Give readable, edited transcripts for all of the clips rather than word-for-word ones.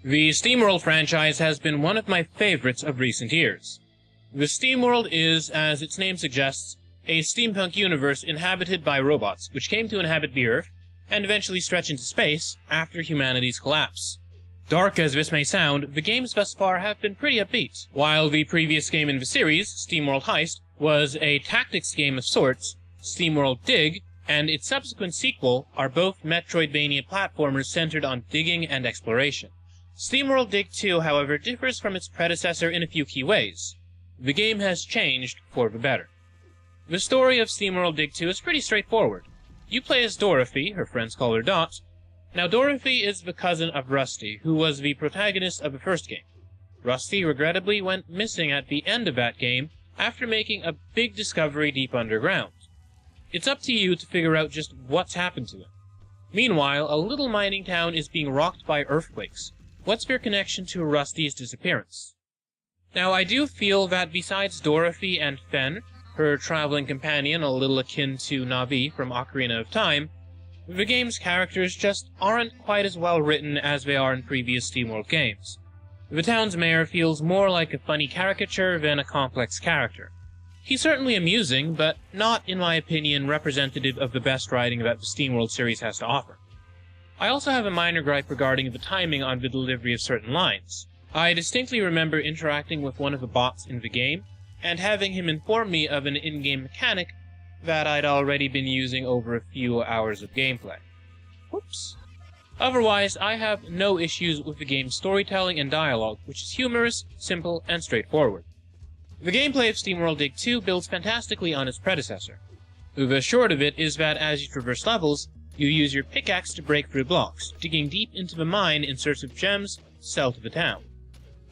The Steamworld franchise has been one of my favorites of recent years. The Steamworld is, as its name suggests, a steampunk universe inhabited by robots, which came to inhabit the Earth and eventually stretch into space after humanity's collapse. Dark as this may sound, the games thus far have been pretty upbeat. While the previous game in the series, Steamworld Heist, was a tactics game of sorts, Steamworld Dig and its subsequent sequel are both Metroidvania platformers centered on digging and exploration. Steamworld Dig 2, however, differs from its predecessor in a few key ways. The game has changed for the better. The story of Steamworld Dig 2 is pretty straightforward. You play as Dorothy, her friends call her Dot. Now Dorothy is the cousin of Rusty, who was the protagonist of the first game. Rusty regrettably went missing at the end of that game after making a big discovery deep underground. It's up to you to figure out just what's happened to him. Meanwhile, a little mining town is being rocked by earthquakes. What's your connection to Rusty's disappearance? Now, I do feel that besides Dorothy and Fen, her traveling companion a little akin to Navi from Ocarina of Time, the game's characters just aren't quite as well written as they are in previous Steamworld games. The town's mayor feels more like a funny caricature than a complex character. He's certainly amusing, but not, in my opinion, representative of the best writing that the Steamworld series has to offer. I also have a minor gripe regarding the timing on the delivery of certain lines. I distinctly remember interacting with one of the bots in the game, and having him inform me of an in-game mechanic that I'd already been using over a few hours of gameplay. Whoops. Otherwise, I have no issues with the game's storytelling and dialogue, which is humorous, simple, and straightforward. The gameplay of Steamworld Dig 2 builds fantastically on its predecessor. The short of it is that as you traverse levels, you use your pickaxe to break through blocks, digging deep into the mine in search of gems to sell to the town.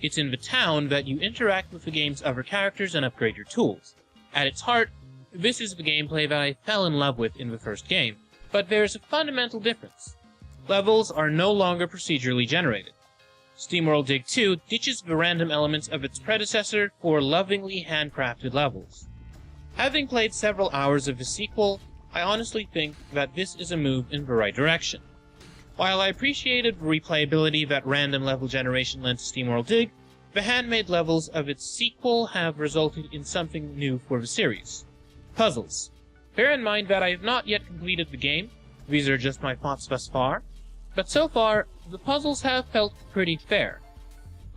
It's in the town that you interact with the game's other characters and upgrade your tools. At its heart, this is the gameplay that I fell in love with in the first game, but there's a fundamental difference. Levels are no longer procedurally generated. Steamworld Dig 2 ditches the random elements of its predecessor for lovingly handcrafted levels. Having played several hours of the sequel, I honestly think that this is a move in the right direction. While I appreciated the replayability that random level generation lent to Steamworld Dig, the handmade levels of its sequel have resulted in something new for the series. Puzzles. Bear in mind that I have not yet completed the game, these are just my thoughts thus far, but so far, the puzzles have felt pretty fair.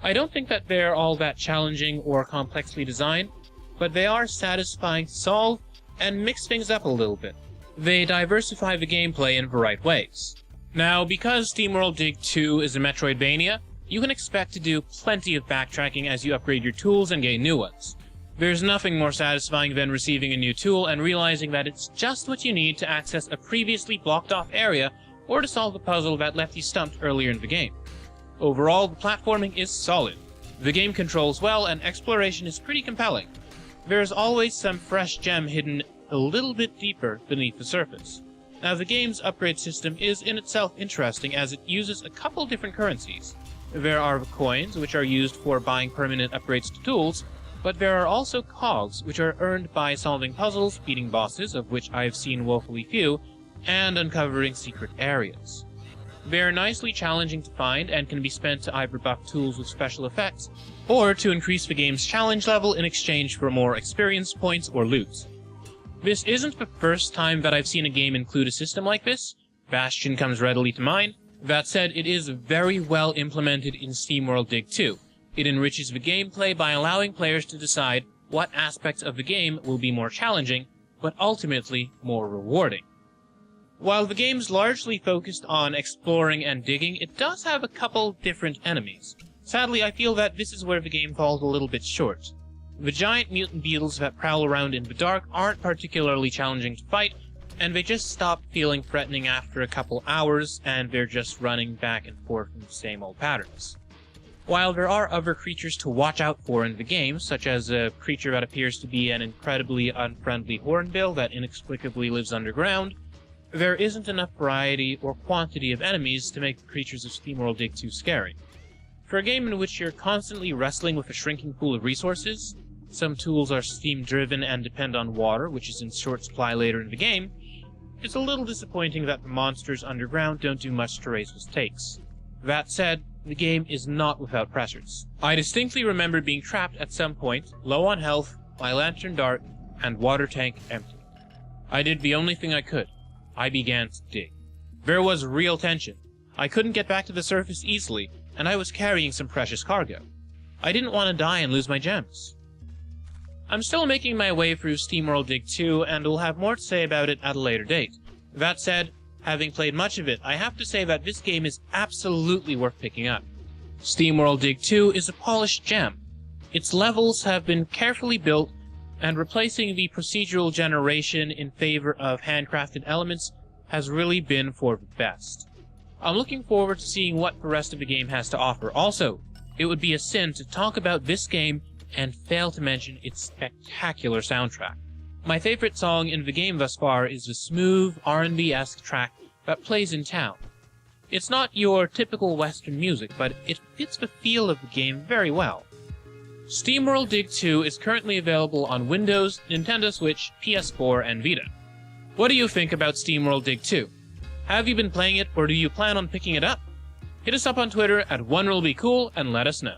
I don't think that they're all that challenging or complexly designed, but they are satisfying to solve and mix things up a little bit. They diversify the gameplay in the right ways. Now, because Steamworld Dig 2 is a Metroidvania, you can expect to do plenty of backtracking as you upgrade your tools and gain new ones. There's nothing more satisfying than receiving a new tool and realizing that it's just what you need to access a previously blocked-off area or to solve a puzzle that left you stumped earlier in the game. Overall, the platforming is solid. The game controls well and exploration is pretty compelling. There's always some fresh gem hidden a little bit deeper beneath the surface. Now, the game's upgrade system is in itself interesting as it uses a couple different currencies. There are the coins, which are used for buying permanent upgrades to tools, but there are also cogs, which are earned by solving puzzles, beating bosses, of which I have seen woefully few, and uncovering secret areas. They are nicely challenging to find and can be spent to either buff tools with special effects, or to increase the game's challenge level in exchange for more experience points or loot. This isn't the first time that I've seen a game include a system like this. Bastion comes readily to mind. That said, it is very well implemented in Steamworld Dig 2. It enriches the gameplay by allowing players to decide what aspects of the game will be more challenging, but ultimately more rewarding. While the game's largely focused on exploring and digging, it does have a couple different enemies. Sadly, I feel that this is where the game falls a little bit short. The giant mutant beetles that prowl around in the dark aren't particularly challenging to fight, and they just stop feeling threatening after a couple hours, and they're just running back and forth in the same old patterns. While there are other creatures to watch out for in the game, such as a creature that appears to be an incredibly unfriendly hornbill that inexplicably lives underground, there isn't enough variety or quantity of enemies to make the creatures of Steamworld Dig 2 scary. For a game in which you're constantly wrestling with a shrinking pool of resources, some tools are steam-driven and depend on water, which is in short supply later in the game, it's a little disappointing that the monsters underground don't do much to raise the stakes. That said, the game is not without pressures. I distinctly remember being trapped at some point, low on health, my lantern dark, and water tank empty. I did the only thing I could. I began to dig. There was real tension. I couldn't get back to the surface easily, and I was carrying some precious cargo. I didn't want to die and lose my gems. I'm still making my way through Steamworld Dig 2, and will have more to say about it at a later date. That said, having played much of it, I have to say that this game is absolutely worth picking up. Steamworld Dig 2 is a polished gem. Its levels have been carefully built, and replacing the procedural generation in favor of handcrafted elements has really been for the best. I'm looking forward to seeing what the rest of the game has to offer. Also, it would be a sin to talk about this game and fail to mention its spectacular soundtrack. My favorite song in the game thus far is the smooth, R&B-esque track that plays in town. It's not your typical Western music, but it fits the feel of the game very well. Steamworld Dig 2 is currently available on Windows, Nintendo Switch, PS4, and Vita. What do you think about Steamworld Dig 2? Have you been playing it, or do you plan on picking it up? Hit us up on Twitter at OneRuleBeCool and let us know.